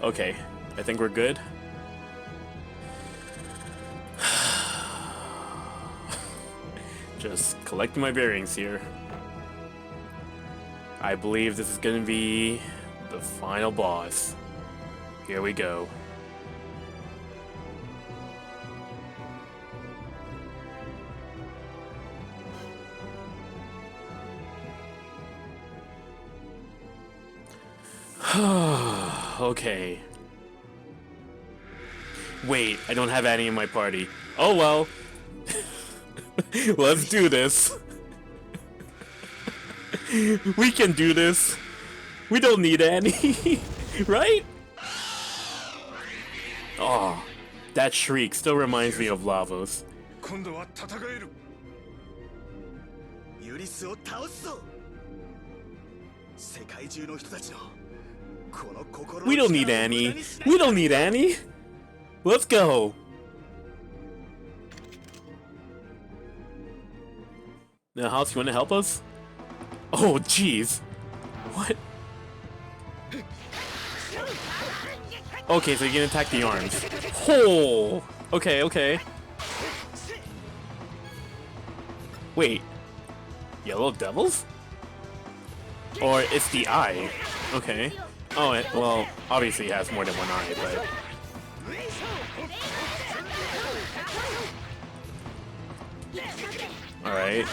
Okay, I think we're good. Just collecting my bearings here. I believe this is gonna be the final boss. Here we go. Okay. Wait, I don't have Annie in my party. Oh well. Let's do this. We can do this. We don't need Annie. Right? Oh, that shriek still reminds me of Lavos. We don't need Annie. We don't need Annie. Let's go. Now, House, you want to help us? Oh, jeez. What? Okay, so you can attack the arms. Oh! Okay, okay. Wait. Yellow devils? Or it's the eye. Okay. Oh, well, obviously it has more than one eye, but... Alright.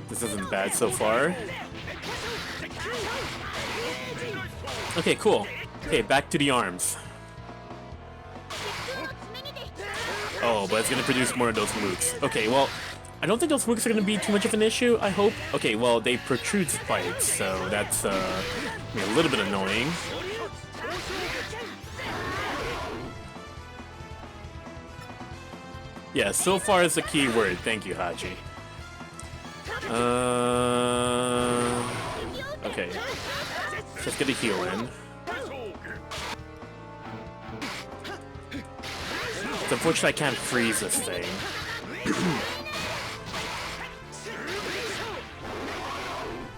This isn't bad so far. Okay, cool. Okay, back to the arms. Oh, but it's gonna produce more of those mooks. Okay, well, I don't think those mooks are gonna be too much of an issue, I hope. Okay, well, they protrude spikes, so that's a little bit annoying. Yeah, so far is the key word. Thank you, Hachi. Okay. Let's get a heal in. It's unfortunate I can't freeze this thing.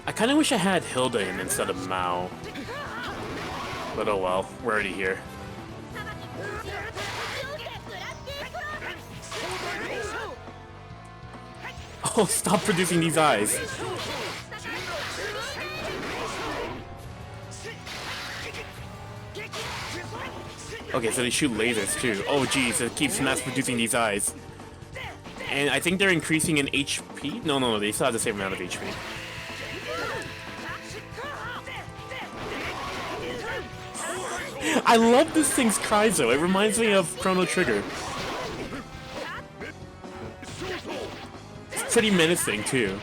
I kind of wish I had Hilda in instead of Mao. But oh well, we're already here. Oh, stop producing these eyes. Okay, so they shoot lasers too. Oh geez, it keeps mass producing these eyes. And I think they're increasing in HP? No, they still have the same amount of HP. I love this thing's cries though, it reminds me of Chrono Trigger. It's pretty menacing too.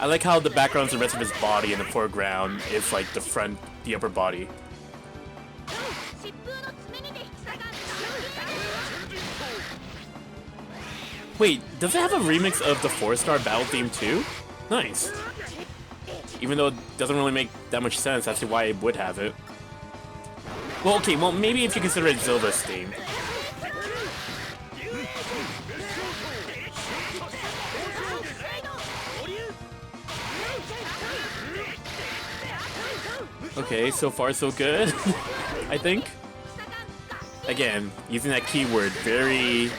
I like how the background's the rest of his body and the foreground is like the front, the upper body. Wait, does it have a remix of the 4-star battle theme too? Nice. Even though it doesn't really make that much sense as to why it would have it. Well, okay, well maybe if you consider it Zilva's theme. Okay, so far so good, I think. Again, using that keyword very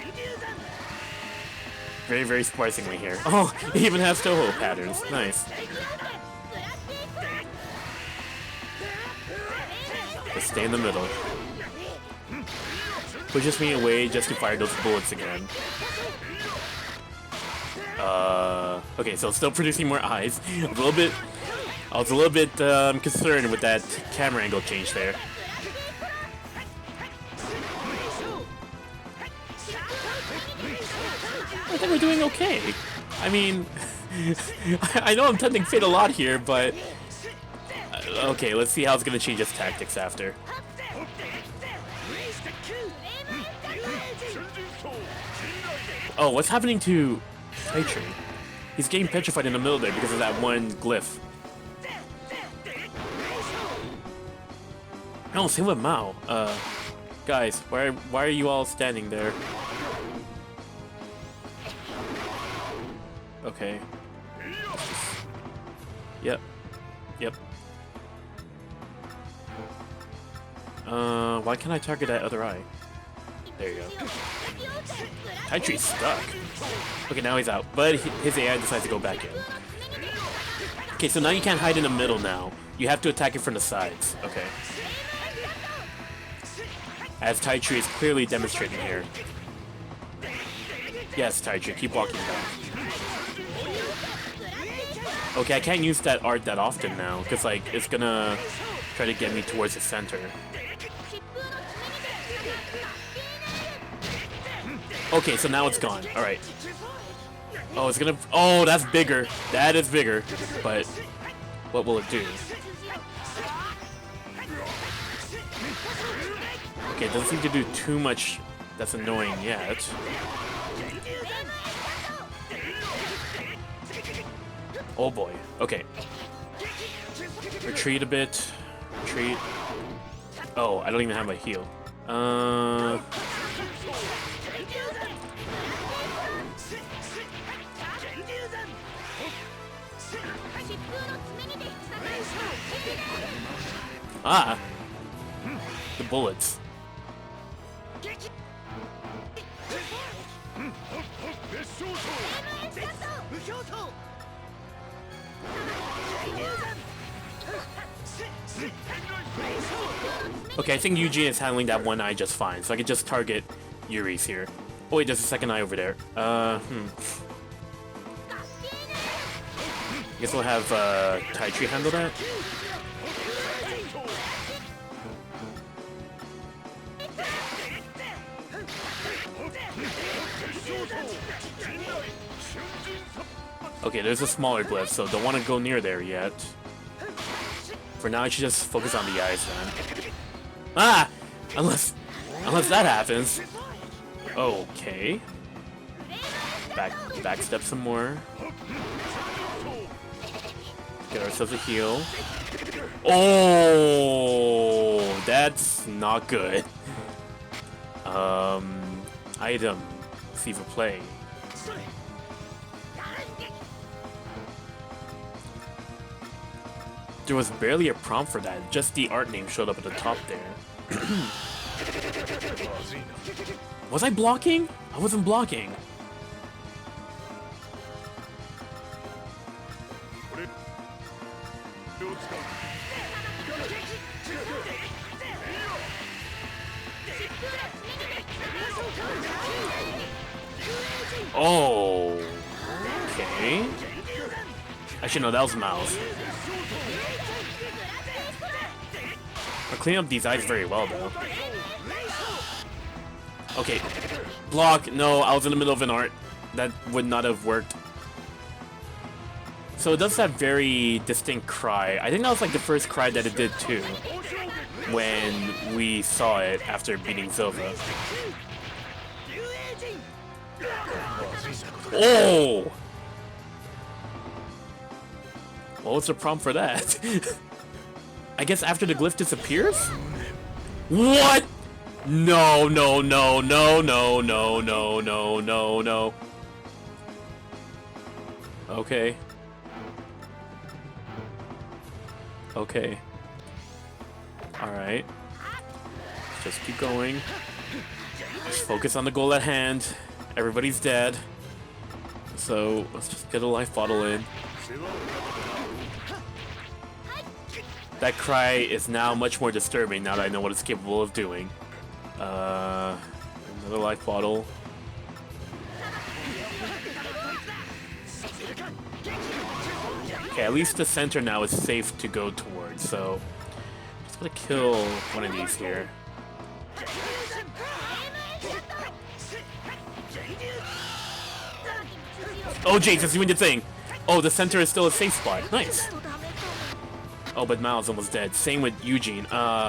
sparsely here. Oh, it even has Toho patterns. Nice. Just stay in the middle. Pushes me away just to fire those bullets again. Okay, so still producing more eyes. I was a little bit concerned with that camera angle change there. I think we're doing okay. I mean, I know I'm tempting fate a lot here, but... okay, let's see how it's gonna change its tactics after. Oh, what's happening to Taichi? He's getting petrified in the middle there because of that one glyph. No, same with Mao. Guys, why are you all standing there? Okay. Yep. Why can't I target that other eye? There you go. Taichi's stuck. Okay, now he's out, but his AI decides to go back in. Okay, so now you can't hide in the middle now. You have to attack it from the sides. Okay. As Taichi is clearly demonstrating here. Yes, Taichi, keep walking back. Okay, I can't use that art that often now, because, like, it's gonna try to get me towards the center. Okay, so now it's gone. Alright. Oh, it's gonna... Oh, that's bigger. That is bigger. But what will it do? Okay, it doesn't seem to do too much that's annoying yet. Oh boy. Okay. Retreat a bit. Retreat. Oh, I don't even have my heal. Ah! The bullets. Okay, I think Eugene is handling that one eye just fine, so I can just target Yuri's here. Oh wait, there's a second eye over there. I guess we'll have Taichi handle that. Okay, there's a smaller glyph, so don't want to go near there yet. For now, I should just focus on the eyes then. Ah! Unless that happens. Okay. Backstep some more. Get ourselves a heal. Oh, that's not good. Item. See for play. There was barely a prompt for that, just the art name showed up at the top there. Was I blocking? I wasn't blocking. Oh, okay. Actually, no, that was Mouse. I'll clean up these eyes very well, though. Okay. Block. No, I was in the middle of an art. That would not have worked. So it does have very distinct cry. I think that was like the first cry that it did, too. When we saw it after beating Silva. Oh! What was the prompt for that? I guess after the glyph disappears? What? No, no, no, no, no, no, no, no, no, no. Okay. Okay. Alright. Just keep going. Just focus on the goal at hand. Everybody's dead. So, let's just get a life bottle in. That cry is now much more disturbing now that I know what it's capable of doing. Another life bottle. Okay, at least the center now is safe to go towards, so... just gonna kill one of these here. Oh, Jace, it's doing the thing! Oh, the center is still a safe spot. Nice! Oh, but Mao's almost dead. Same with Eugene.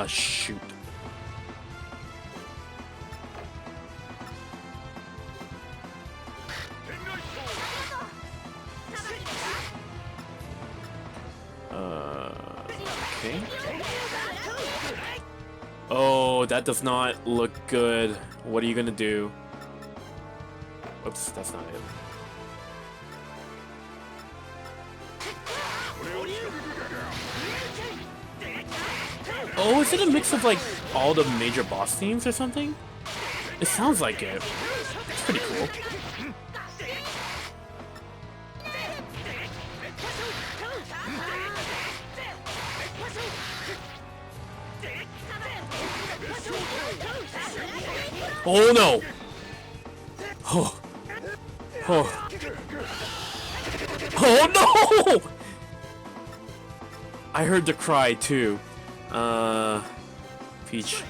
Shoot. Okay. Oh, that does not look good. What are you gonna do? Whoops, that's not it. Oh, is it a mix of like all the major boss themes or something? It sounds like it. It's pretty cool. Oh no! Oh. Oh. Oh no! I heard the cry too. Peach.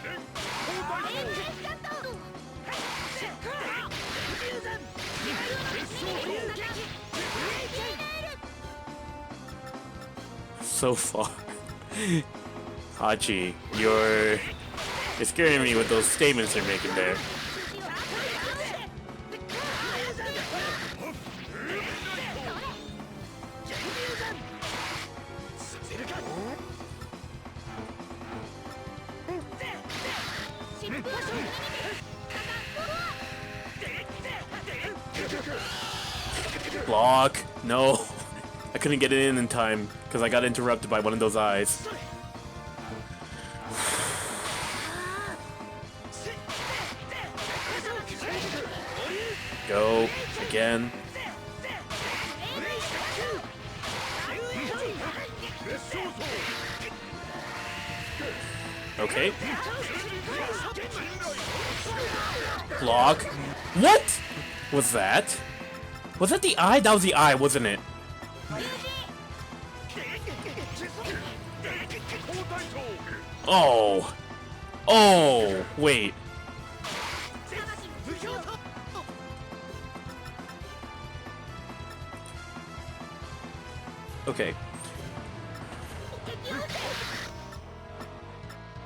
So far. Hachi, you're scaring me with those statements you're making there. Block. No. I couldn't get it in time because I got interrupted by one of those eyes. Go. Again. Okay. Block. What was that? Was that the eye? That was the eye, wasn't it? Oh. Oh, wait. Okay.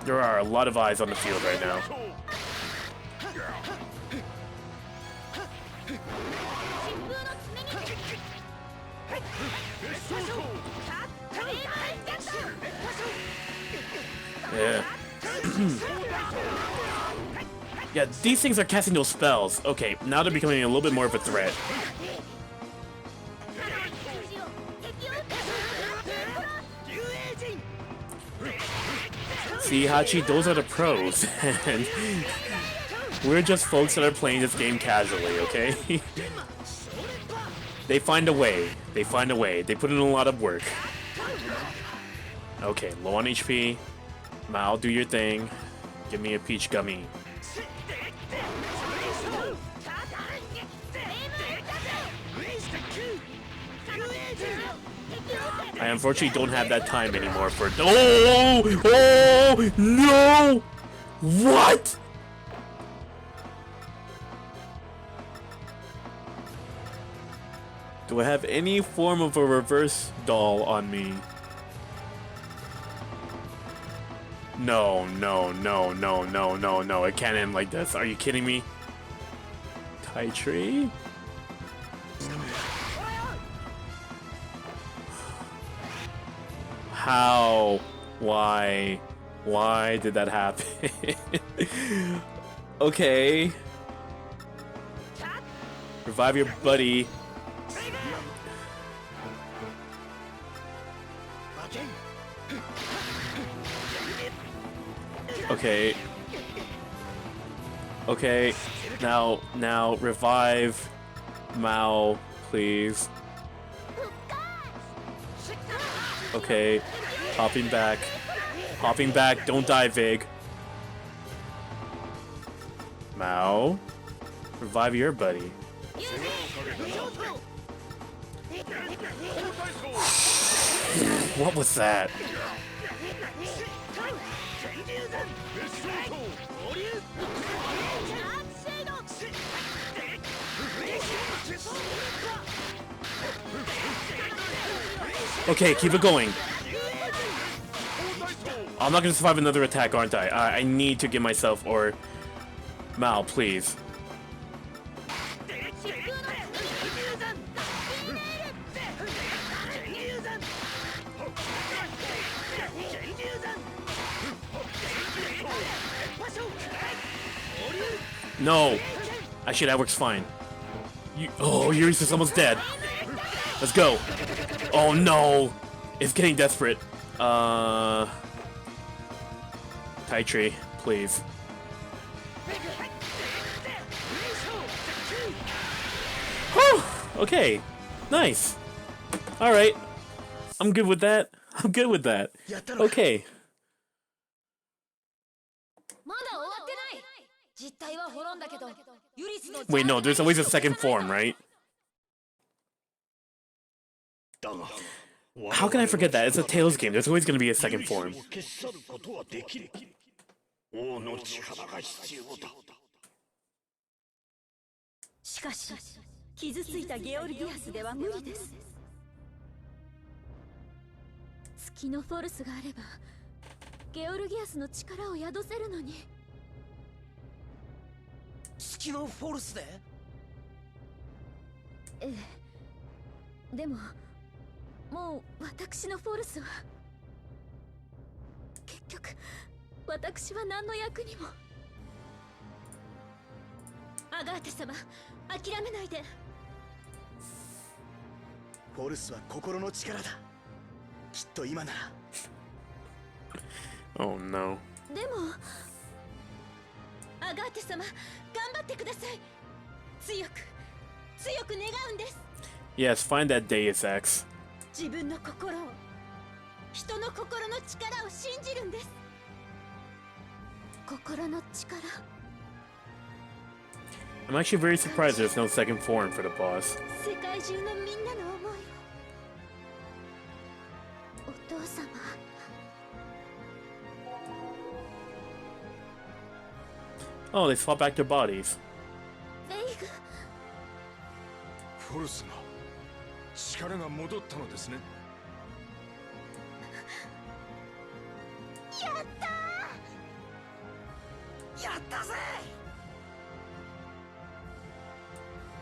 There are a lot of eyes on the field right now. Yeah. Yeah, these things are casting those spells. Okay, now they're becoming a little bit more of a threat. See, Hachi, those are the pros. And we're just folks that are playing this game casually, okay? They find a way. They find a way. They put in a lot of work. Okay, low on HP. Mal, do your thing. Give me a peach gummy. I unfortunately don't have that time anymore for... Oh! Oh! No! What? Do I have any form of a reverse doll on me? No, no, no, no, no, no, no. It can't end like this. Are you kidding me? Tai Tree? How? Why? Why did that happen? Okay. Revive your buddy. Okay. Okay. Now, revive Mao, please. Okay. Hopping back. Hopping back. Don't die, Vig. Mao. Revive your buddy. What was that? Okay, keep it going. I'm not gonna survive another attack, aren't I? I need to get myself, or... Mal, please. No! Actually, that works fine. Oh, Yuri's is almost dead. Let's go. Oh no! It's getting desperate. Taitree, please. Whew! Okay. Nice. Alright. I'm good with that. I'm good with that. Okay. Wait, no, there's always a second form, right? How can I forget that? It's a Tails game. There's always going to be a second form. しかし、傷ついたゲオルギアスでは無理です。月のフォルスがあれば、ゲオルギアスの力を宿せるのに。月のフォルスで？ええ。でも、もう私のフォルスは結局私は何の役にも。アガーテ様、諦めないで。フォルスは心の力だ。きっと今なら。Oh no. でも、アガーテ様、頑張ってください。強く願うんです。Yes, find that Deus Ex. 自分の心を、人の心の力を信じるんです。心の力。I'm actually very surprised there's no second form for the boss. 世界中のみんなの思いを。お父様。Oh, they swap back their bodies. ベイグ。フォルスが力が戻ったのですね。やったー！やったぜ！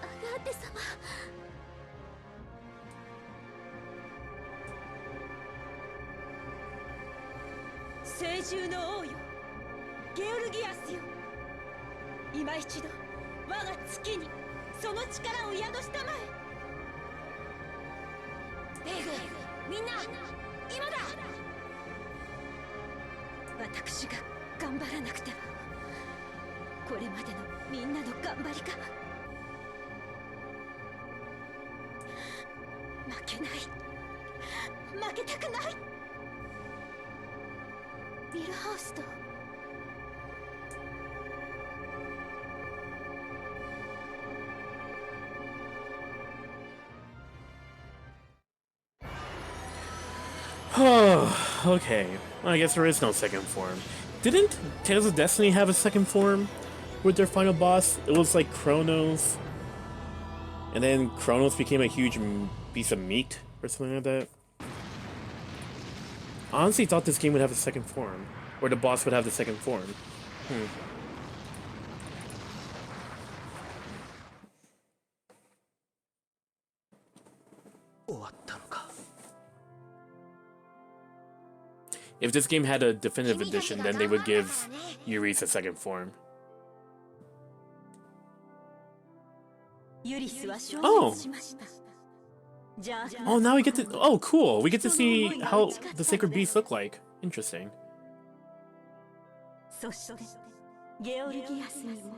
アガーテ様。聖獣の王よ、ゲオルギアスよ。今一度我が月にその力を宿したまえ。ベイグ、みんな今だ。私が頑張らなくては。これまでのみんなの頑張りが負けない、負けたくない。ミルハウスとOkay. Well, I guess there is no second form. Didn't Tales of Destiny have a second form with their final boss? It was like Chronos. And then Chronos became a huge piece of meat or something like that. I honestly thought this game would have a second form. Or the boss would have the second form. If this game had a definitive edition, then they would give Yuri's a second form. Oh! Oh, now we get to... Oh, cool! We get to see how the sacred beasts look like. Interesting. そしてゲオルギアスにも。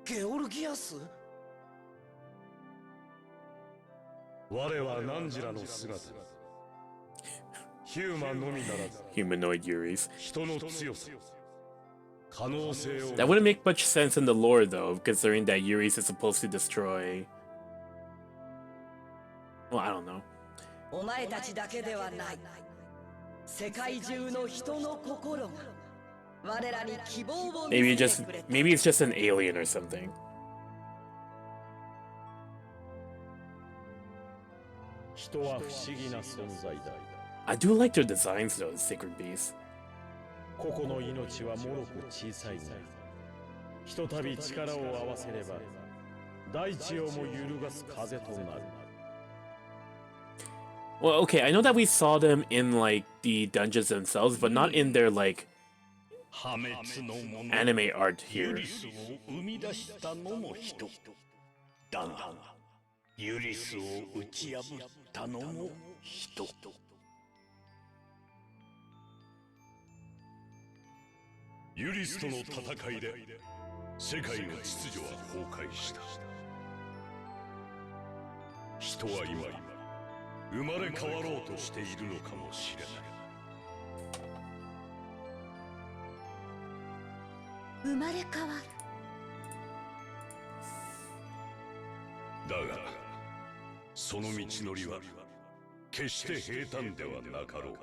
ゲオルギアス？我は汝らの姿。ヒューマンのみならず。Humanoid Yuris. 人の強さ。可能性を。That wouldn't make much sense in the lore, though, considering that Yuris is supposed to destroy. Well, I don't know. お前たちだけではない。世界中の人の心が我らに希望を見せてくれた。Maybe it's just an alien or something. 人は不思議な存在だ。I do like their designs, though, the sacred beasts. 個々の命はもろく小さいが、ひとたび力を合わせれば、大地をも揺るがす風となる。Well, okay, I know that we saw them in, like, the dungeons themselves, but not in their, like, anime art here. ユリスとの戦いで世界の秩序は崩壊した。人は今生まれ変わろうとしているのかもしれない。生まれ変わる。だがその道のりは決して平坦ではなかろう。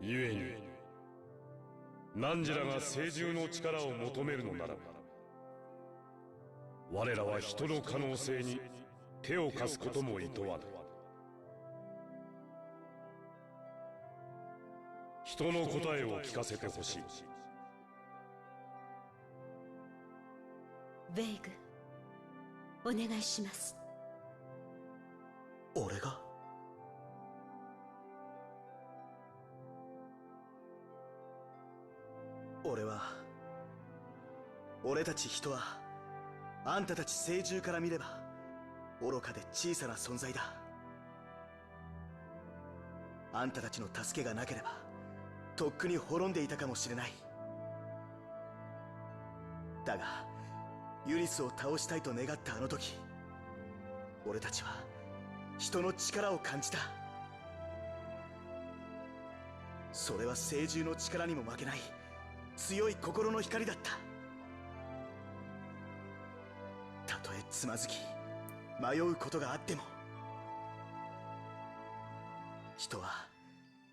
故に汝らが聖獣の力を求めるのならば、我らは人の可能性に手を貸すことも厭わぬ。人の答えを聞かせてほしい。ベイグ、お願いします。俺が？俺たち人はあんたたち聖獣から見れば愚かで小さな存在だ。あんたたちの助けがなければとっくに滅んでいたかもしれない。だがユリスを倒したいと願ったあの時、俺たちは人の力を感じた。それは聖獣の力にも負けない強い心の光だった。たとえつまずき迷うことがあっても、人は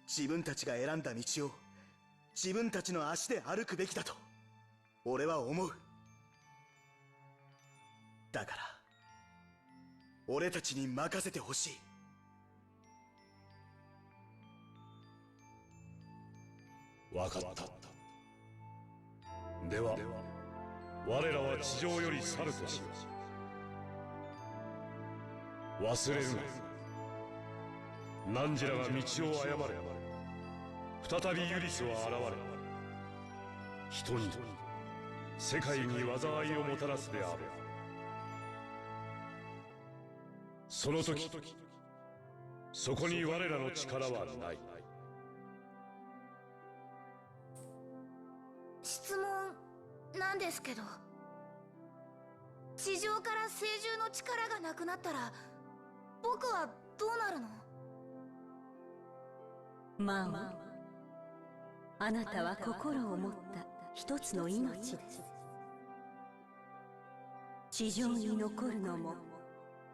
自分たちが選んだ道を自分たちの足で歩くべきだと俺は思う。だから俺たちに任せてほしい。分かった。では我らは地上より去るとしよう。忘れるな。汝らが道を誤れ、再びユリスは現れ、人に世界に災いをもたらすであろう。その時そこに我らの力はない。質問なんですけど、地上から聖獣の力がなくなったら僕はどうなるの？マオ、あなたは心を持った一つの命です。地上に残るのも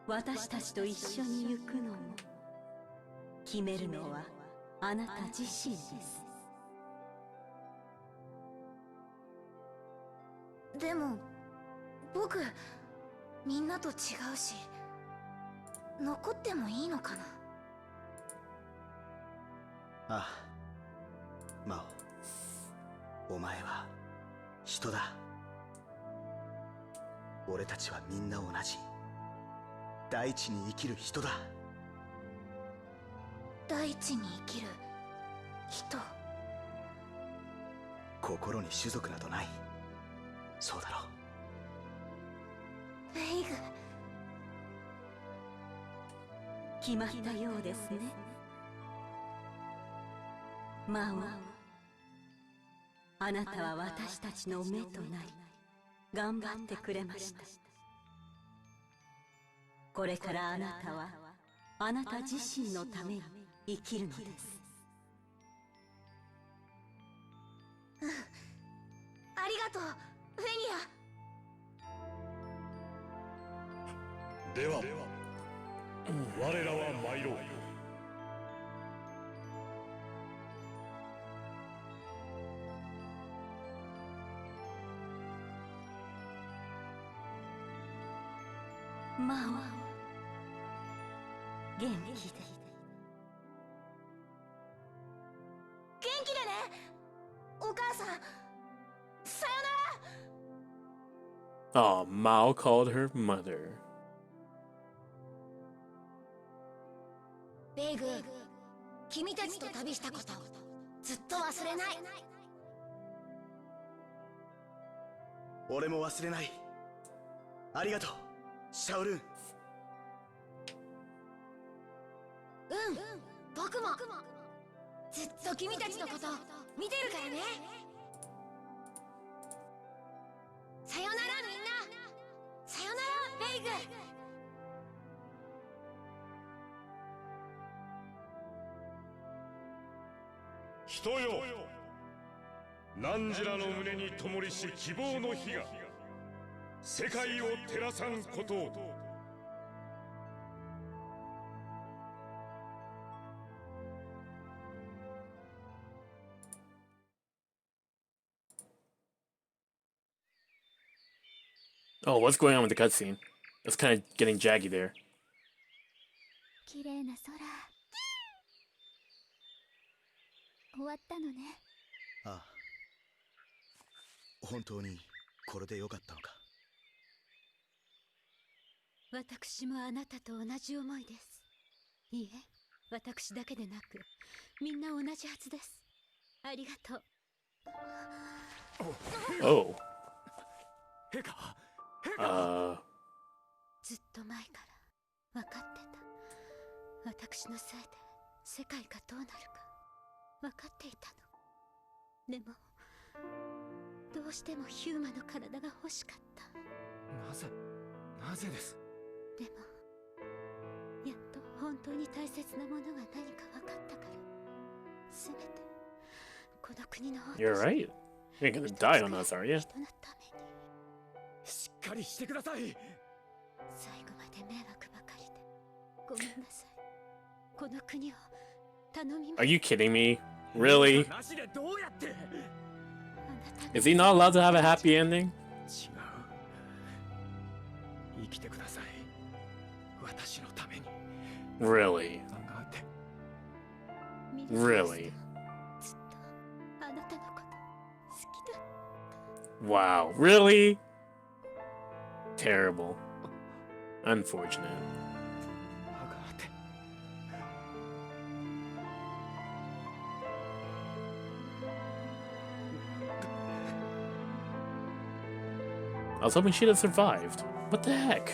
私たちと一緒に行くのも決めるのはあなた自身です。でも僕みんなと違うし、残ってもいいのかな？ああ、マオ、お前は人だ。俺たちはみんな同じ大地に生きる人だ。大地に生きる人。心に種族などない。そうだろう。ベイグ。決まったようですね。マオ、あなたは私たちの目となり頑張ってくれました。これからあなたはあなた自身のために生きるのです。ありがとうフェニア。では我らは参ろう。マオ、元気で。元気でねお母さん。さよなら。Oh, Mao called her mother. ベイグ、君たちと旅したことずっと忘れない。俺も忘れない。ありがとうシャオルン。うん、僕も。ずっと君たちのこと見てるからね。さよならみんな。さよならレイグ。人よ、汝らの胸に灯りし希望の火が世界を照らさんことを。Oh, what's going on with the cutscene? It's kind of getting jaggy there. 綺麗な空。終わったのね。ああ、本当にこれでよかったのか。私もあなたと同じ思いです。いいえ、私だけでなくみんな同じはずです。ありがとう。Oh. 陛下、ずっと前から分かってた。私のせいで世界がどうなるか分かっていたの。でもどうしてもヒューマの体が欲しかった。なぜです。でもやっと本当に大切なものが何か分かったから。すべてこの国の王として You're right. You're gonna die on us, are you? 人のために。しっかりしてください。最後まで迷惑ばかりでごめんなさい。この国を頼みます。 Are you kidding me? Really? なしでどうやって。あなたが Is he not allowed to have a happy ending? 違う。生きてください。私のために。 Really? 見る Really? ずっとあなたのこと好きだった。 Wow. Really? Terrible. Unfortunate. I was hoping she'd have survived. What the heck?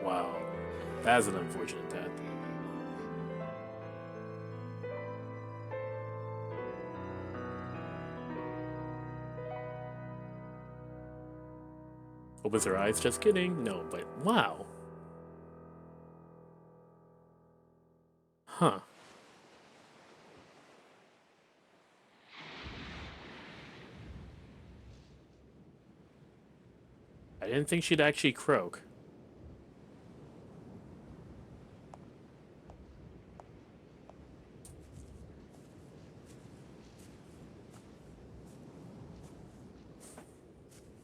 Wow. That's an unfortunate death. Opens her eyes. Just kidding. No, but wow. Huh. I didn't think she'd actually croak.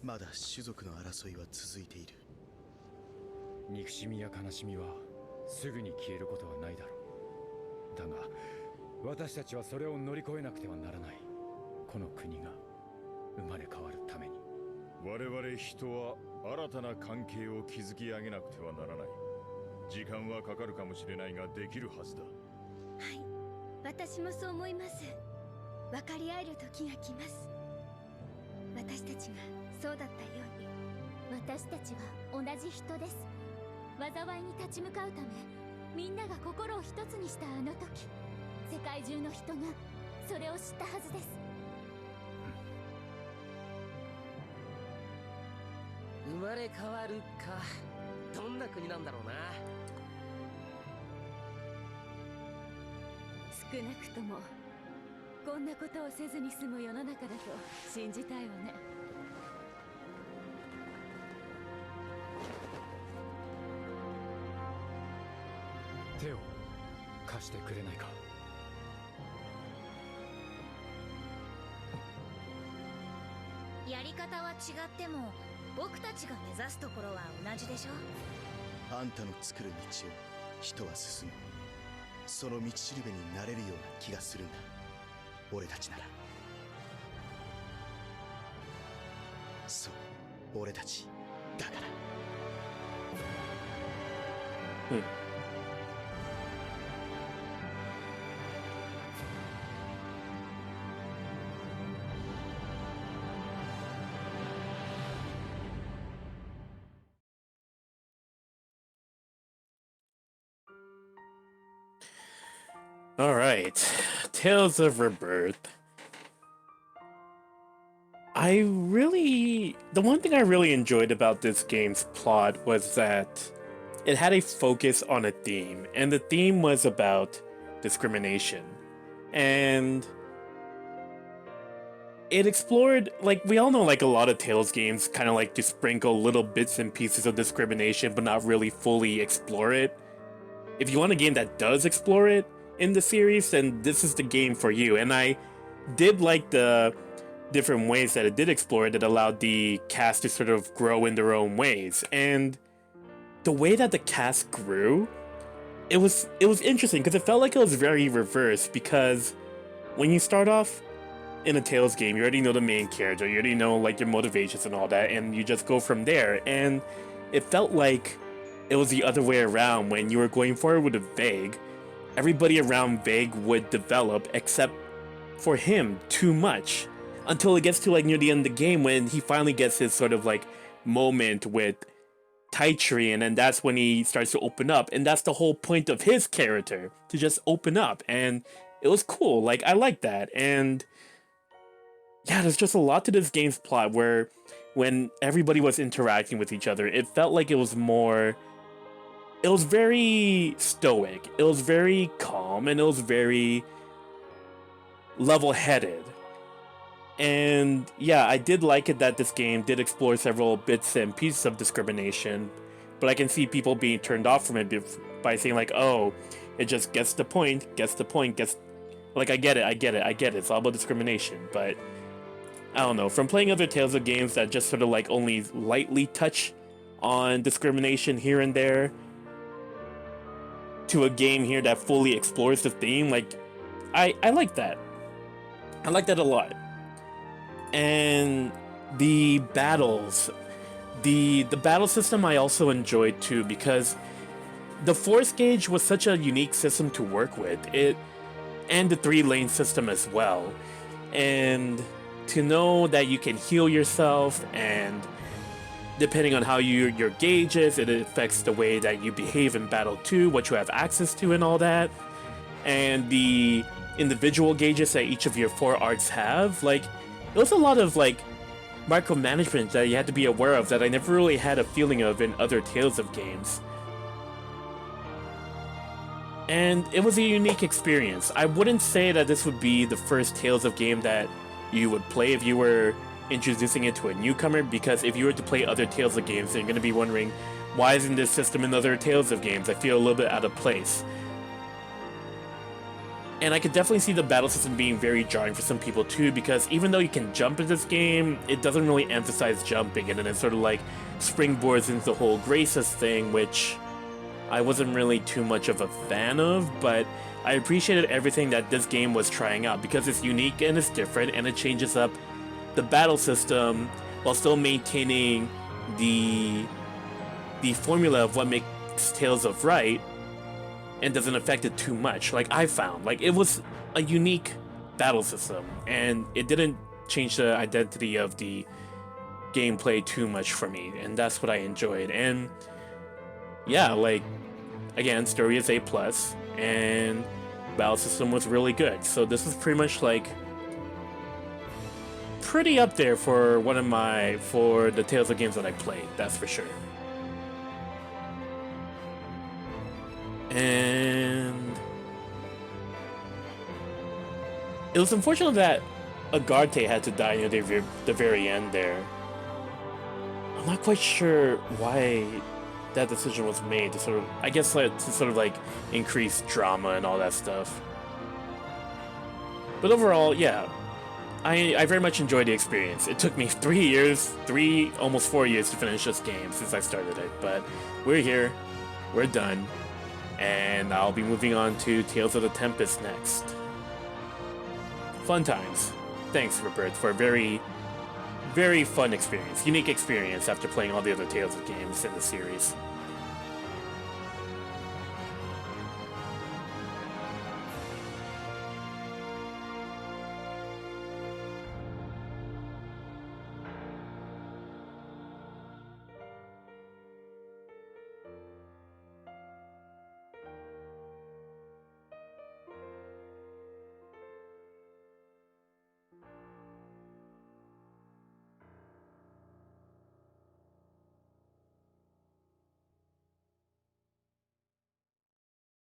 まだ種族の争いは続いている。憎しみや悲しみはすぐに消えることはないだろう。だが私たちはそれを乗り越えなくてはならない。この国が生まれ変わるために。我々人は新たな関係を築き上げなくてはならない。時間はかかるかもしれないができるはずだ。はい、私もそう思います。分かり合える時が来ます。私たちがそうだったように。私たちは同じ人です。災いに立ち向かうため、みんなが心を一つにしたあの時、世界中の人がそれを知ったはずです。生まれ変わるか。どんな国なんだろうな。少なくともこんなことをせずに済む世の中だと信じたいわね。手を貸してくれないか。やり方は違っても、僕たちが目指すところは同じでしょ。あんたの作る道を人は進む。その道しるべになれるような気がするんだ。俺たちなら。そう、俺たちだから。Hmm. Alright, Tales of Rebirth. The one thing I really enjoyed about this game's plot was that it had a focus on a theme, and the theme was about discrimination. And it explored, like, we all know, like, a lot of Tales games kind of like to sprinkle little bits and pieces of discrimination, but not really fully explore it. If you want a game that does explore it in the series, then this is the game for you. And I did like the different ways that it did explore it that allowed the cast to sort of grow in their own ways. And the way that the cast grew, it was interesting because it felt like it was very reverse, because when you start off in a Tales game, you already know the main character, you already know like your motivations and all that, and you just go from there. And it felt like it was the other way around. When you were going forward with a Vague, everybody around Vague would develop except for him too much, until it gets to like near the end of the game when he finally gets his sort of like moment with Taichi, and then that's when he starts to open up, and that's the whole point of his character, to just open up. And it was cool, like I like that. And yeah, there's just a lot to this game's plot where when everybody was interacting with each other, it felt like it was very stoic, it was very calm, and it was very level-headed. And yeah, I did like it that this game did explore several bits and pieces of discrimination, but I can see people being turned off from it by saying like, oh, it just gets the point, like, I get it, it's all about discrimination. But I don't know, from playing other Tales of games that just sort of like only lightly touch on discrimination here and there, to a game here that fully explores the theme, like, I like that. I like that a lot. And the battles, the battle system I also enjoyed too, because the force gauge was such a unique system to work with. And the 3-lane system as well. And to know that you can heal yourself, and depending on how your gauge is, it affects the way that you behave in battle too, what you have access to and all that. And the individual gauges that each of your 4 arts have, like, there was a lot of like micromanagement that you had to be aware of that I never really had a feeling of in other Tales of games. And it was a unique experience. I wouldn't say that this would be the first Tales of game that you would play if you were introducing it to a newcomer, because if you were to play other Tales of games, then you're going to be wondering, why isn't this system in other Tales of games? I feel a little bit out of place. And I could definitely see the battle system being very jarring for some people too, because even though you can jump in this game, it doesn't really emphasize jumping, and then it sort of like springboards into the whole Graces thing, which I wasn't really too much of a fan of, but I appreciated everything that this game was trying out, because it's unique and it's different, and it changes up the battle system while still maintaining the formula of what makes Tales of right, and doesn't affect it too much. Like, I found, like, it was a unique battle system, and it didn't change the identity of the gameplay too much for me, and that's what I enjoyed. And yeah, like, again, story is A+, and battle system was really good. So this was pretty much like pretty up there for for the Tales of games that I played, that's for sure. And it was unfortunate that Agarte had to die near the very end there. I'm not quite sure why that decision was made to sort of, I guess, like, to sort of like increase drama and all that stuff. But overall, yeah, I very much enjoyed the experience. It took me 3 years, almost 4 years to finish this game since I started it, but we're here, we're done. And I'll be moving on to Tales of the Tempest next. Fun times. Thanks, Rebirth, for a very, very fun experience. Unique experience after playing all the other Tales of games in the series.